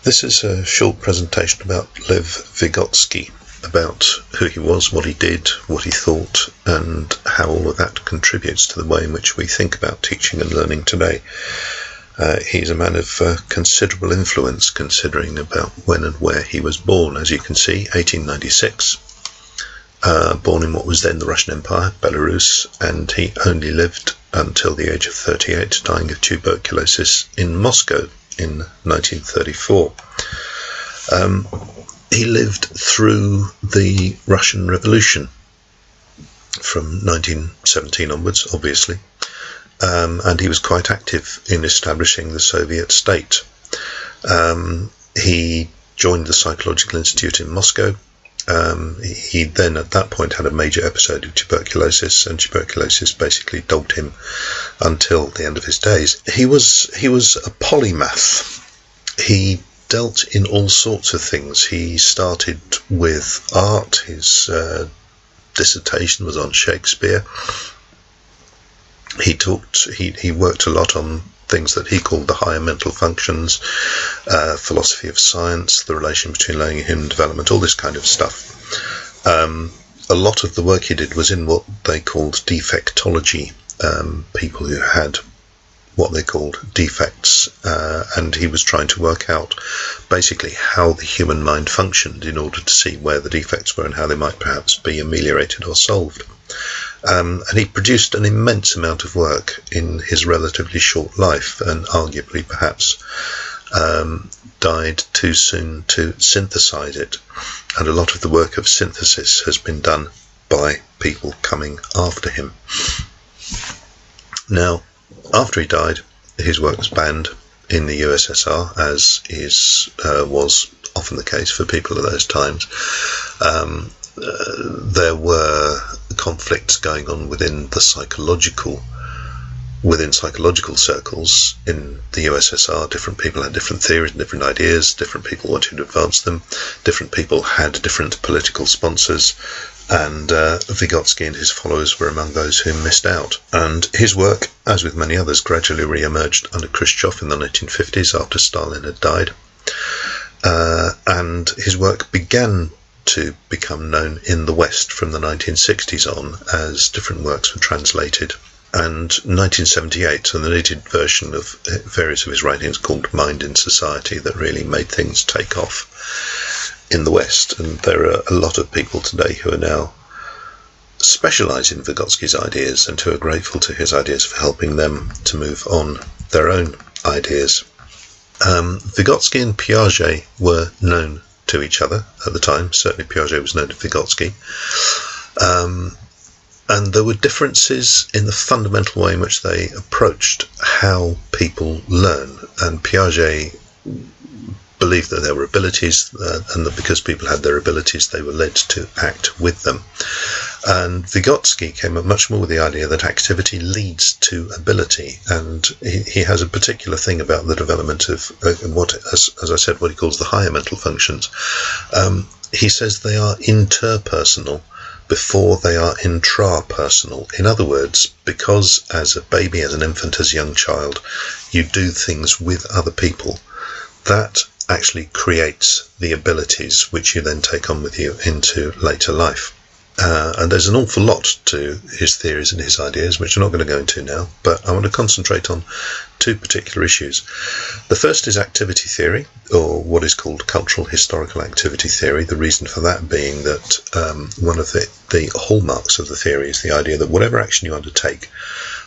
This is a short presentation about Lev Vygotsky, about who he was, what he did, what he thought, and how all of that contributes to the way in which we think about teaching and learning today. He's a man of considerable influence, considering about when and where he was born. As you can see, 1896, born in what was then the Russian Empire, Belarus, and he only lived until the age of 38, dying of tuberculosis in Moscow in 1934. He lived through the Russian Revolution from 1917 onwards, obviously, and he was quite active in establishing the Soviet state. He joined the Psychological Institute in Moscow. He then at that point had a major episode of tuberculosis, and tuberculosis basically dogged him until the end of his days. He was a polymath. He dealt in all sorts of things. He started with art. His dissertation was on Shakespeare. He worked a lot on things that he called the higher mental functions, philosophy of science, the relation between learning and human development, all this kind of stuff. A lot of the work he did was in what they called defectology, people who had what they called defects, and he was trying to work out basically how the human mind functioned in order to see where the defects were and how they might perhaps be ameliorated or solved. And he produced an immense amount of work in his relatively short life, and arguably perhaps died too soon to synthesize it. And a lot of the work of synthesis has been done by people coming after him. Now, after he died, his work was banned in the USSR, as was often the case for people at those times. There were conflicts going on within psychological circles in the USSR. Different people had different theories and different ideas. Different people wanted to advance them. Different people had different political sponsors. And Vygotsky and his followers were among those who missed out. And his work, as with many others, gradually re-emerged under Khrushchev in the 1950s after Stalin had died. And his work began to become known in the West from the 1960s on, as different works were translated. And 1978, an edited version of various of his writings called Mind in Society, that really made things take off in the West. And there are a lot of people today who are now specialise in Vygotsky's ideas and who are grateful to his ideas for helping them to move on their own ideas. Vygotsky and Piaget were known to each other at the time. Certainly Piaget was known to Vygotsky. And there were differences in the fundamental way in which they approached how people learn. And Piaget believed that there were abilities, and that because people had their abilities, they were led to act with them. And Vygotsky came up much more with the idea that activity leads to ability. And he has a particular thing about the development of what, as I said, what he calls the higher mental functions. He says they are interpersonal before they are intrapersonal. In other words, because as a baby, as an infant, as a young child, you do things with other people, that actually creates the abilities which you then take on with you into later life. And there's an awful lot to his theories and his ideas, which I'm not going to go into now, but I want to concentrate on two particular issues. The first is activity theory, or what is called cultural historical activity theory, the reason for that being that one of the hallmarks of the theory is the idea that whatever action you undertake,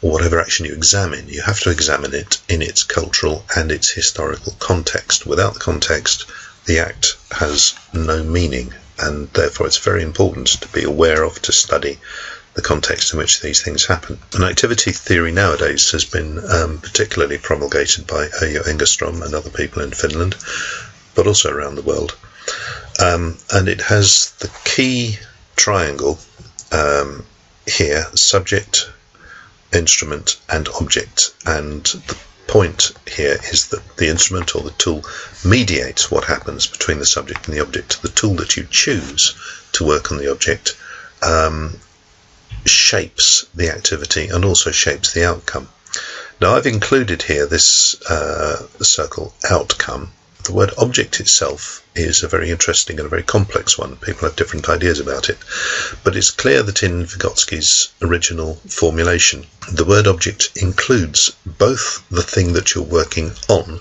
or whatever action you examine, you have to examine it in its cultural and its historical context. Without the context, the act has no meaning. And therefore it's very important to be aware of, to study the context in which these things happen. And activity theory nowadays has been particularly promulgated by Yrjö Engerström and other people in Finland, but also around the world. And it has the key triangle here: subject, instrument, and object. And the point here is that the instrument or the tool mediates what happens between the subject and the object. The tool that you choose to work on the object shapes the activity and also shapes the outcome. Now I've included here this circle outcome The word object itself is a very interesting and a very complex one. People have different ideas about it. But it's clear that in Vygotsky's original formulation, the word object includes both the thing that you're working on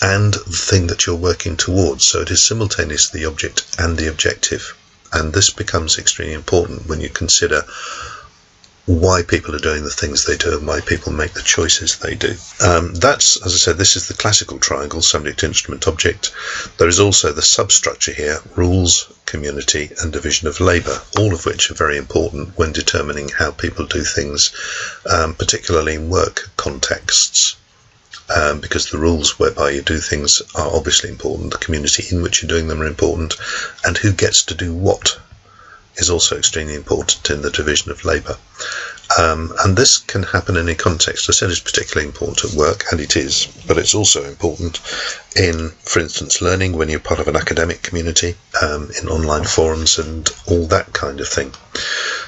and the thing that you're working towards. So it is simultaneously the object and the objective. And this becomes extremely important when you consider why people are doing the things they do and why people make the choices they do. That's, as I said, this is the classical triangle, subject, instrument, object. There is also the substructure here, rules, community and division of labour, all of which are very important when determining how people do things, particularly in work contexts. Because the rules whereby you do things are obviously important, the community in which you're doing them are important, and who gets to do what is also extremely important in the division of labour. And this can happen in any context. I said it's particularly important at work, and it is, but it's also important in, for instance, learning when you're part of an academic community, in online forums and all that kind of thing.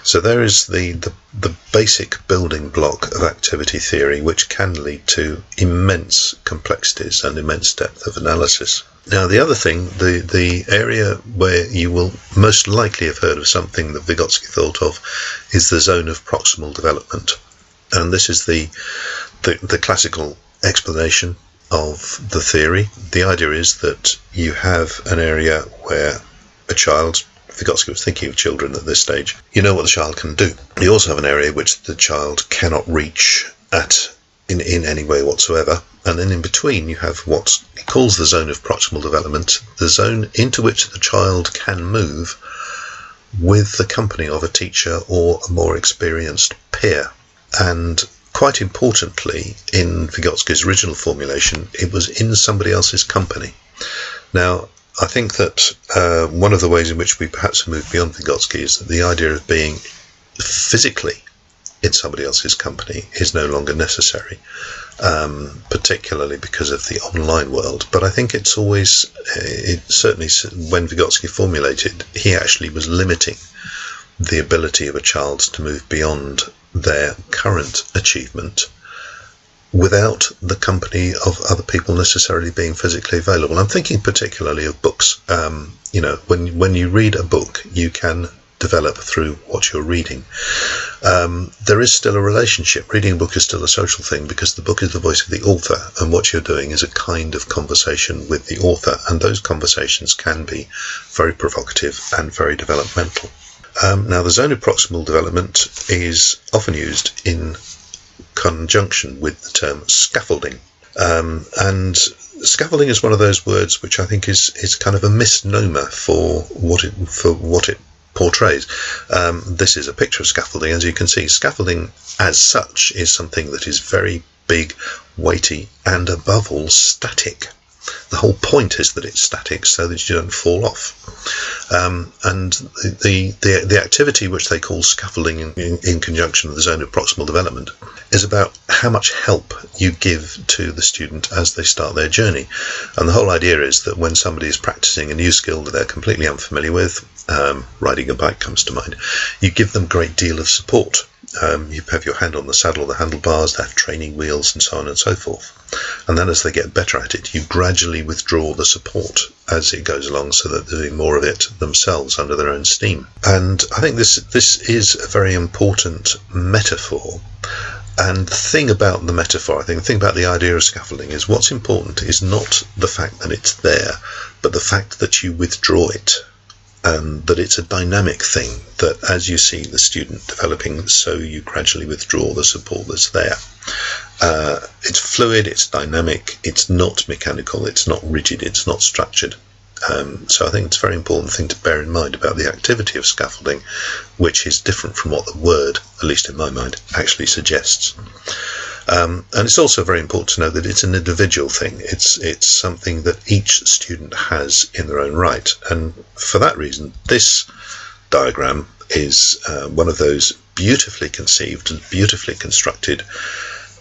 So there is the basic building block of activity theory, which can lead to immense complexities and immense depth of analysis. Now, the other thing, the area where you will most likely have heard of something that Vygotsky thought of is the zone of proximal development. And this is the classical explanation of the theory. The idea is that you have an area where a child, Vygotsky was thinking of children at this stage, you know what the child can do. You also have an area which the child cannot reach in any way whatsoever. And then in between you have what he calls the zone of proximal development, the zone into which the child can move with the company of a teacher or a more experienced peer. And quite importantly, in Vygotsky's original formulation, it was in somebody else's company. Now, I think that one of the ways in which we perhaps move beyond Vygotsky is that the idea of being physically in somebody else's company is no longer necessary, particularly because of the online world. But I think it's always, certainly when Vygotsky formulated, he actually was limiting the ability of a child to move beyond their current achievement without the company of other people necessarily being physically available. I'm thinking particularly of books. When you read a book, you can develop through what you're reading. There is still a relationship. Reading a book is still a social thing because the book is the voice of the author, and what you're doing is a kind of conversation with the author, and those conversations can be very provocative and very developmental. Now, the zone of proximal development is often used in conjunction with the term scaffolding. And scaffolding is one of those words which I think is kind of a misnomer for what it portrays. This is a picture of scaffolding. As you can see, scaffolding as such is something that is very big, weighty, and above all static. The whole point is that it's static so that you don't fall off. And the activity which they call scaffolding in conjunction with the zone of proximal development is about how much help you give to the student as they start their journey. And the whole idea is that when somebody is practicing a new skill that they're completely unfamiliar with, riding a bike comes to mind, you give them a great deal of support. You have your hand on the saddle or the handlebars, they have training wheels and so on and so forth. And then as they get better at it, you gradually withdraw the support as it goes along so that they're doing more of it themselves under their own steam. And I think this is a very important metaphor. And the thing about the metaphor, I think the thing about the idea of scaffolding is what's important is not the fact that it's there, but the fact that you withdraw it. And that it's a dynamic thing, that as you see the student developing, so you gradually withdraw the support that's there. It's fluid, it's dynamic, it's not mechanical, it's not rigid, it's not structured. So I think it's a very important thing to bear in mind about the activity of scaffolding, which is different from what the word, at least in my mind, actually suggests. And it's also very important to know that it's an individual thing. It's something that each student has in their own right. And for that reason, this diagram is one of those beautifully conceived and beautifully constructed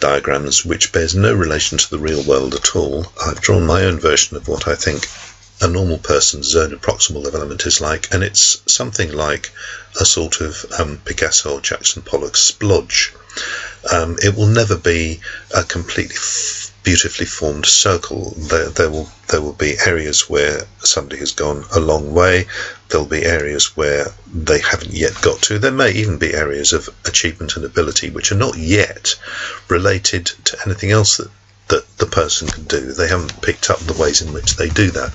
diagrams which bears no relation to the real world at all. I've drawn my own version of what I think a normal person's zone of proximal development is like, and it's something like a sort of Picasso or Jackson Pollock splodge. It will never be a completely beautifully formed circle. There will There will be areas where somebody has gone a long way. There'll be areas where they haven't yet got to. There may even be areas of achievement and ability which are not yet related to anything else that the person can do. They haven't picked up the ways in which they do that.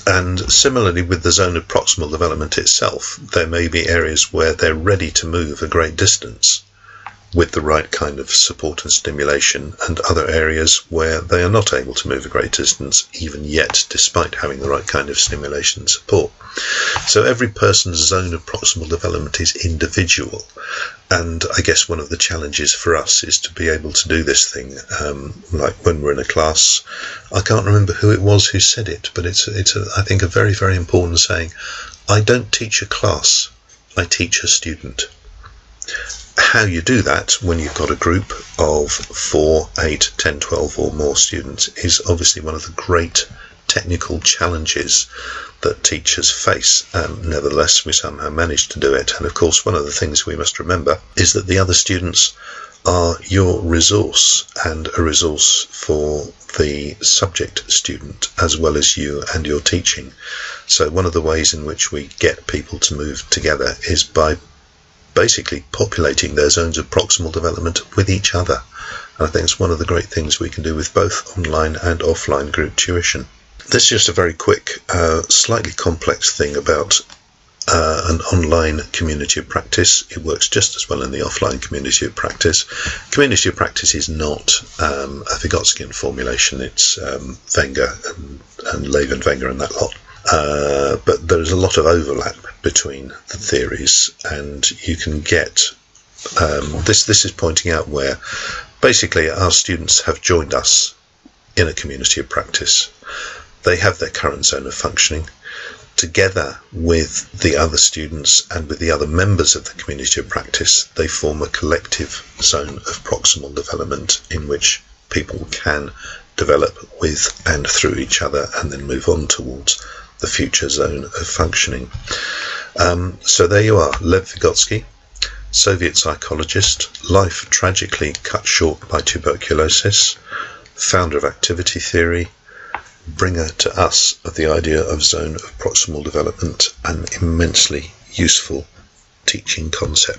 And similarly with the zone of proximal development itself, there may be areas where they're ready to move a great distance with the right kind of support and stimulation, and other areas where they are not able to move a great distance even yet, despite having the right kind of stimulation and support. So every person's zone of proximal development is individual, and I guess one of the challenges for us is to be able to do this thing. Like when we're in a class, I can't remember who it was who said it, but it's I think a very, very important saying. I don't teach a class, I teach a student. How you do that when you've got a group of 4, 8, 10, 12 or more students is obviously one of the great technical challenges that teachers face. Nevertheless, we somehow manage to do it. And of course, one of the things we must remember is that the other students are your resource, and a resource for the subject student as well as you and your teaching. So one of the ways in which we get people to move together is by basically populating their zones of proximal development with each other. And I think it's one of the great things we can do with both online and offline group tuition. This is just a very quick, slightly complex thing about an online community of practice. It works just as well in the offline community of practice. Community of practice is not a Vygotskian formulation. It's Wenger and Lev and Wenger and that lot. But there is a lot of overlap between the theories, and you can get this is pointing out where basically our students have joined us in a community of practice. They have their current zone of functioning. Together with the other students and with the other members of the community of practice, they form a collective zone of proximal development in which people can develop with and through each other and then move on towards the future zone of functioning. So there you are, Lev Vygotsky, Soviet psychologist, life tragically cut short by tuberculosis, founder of activity theory, bringer to us of the idea of zone of proximal development, an immensely useful teaching concept.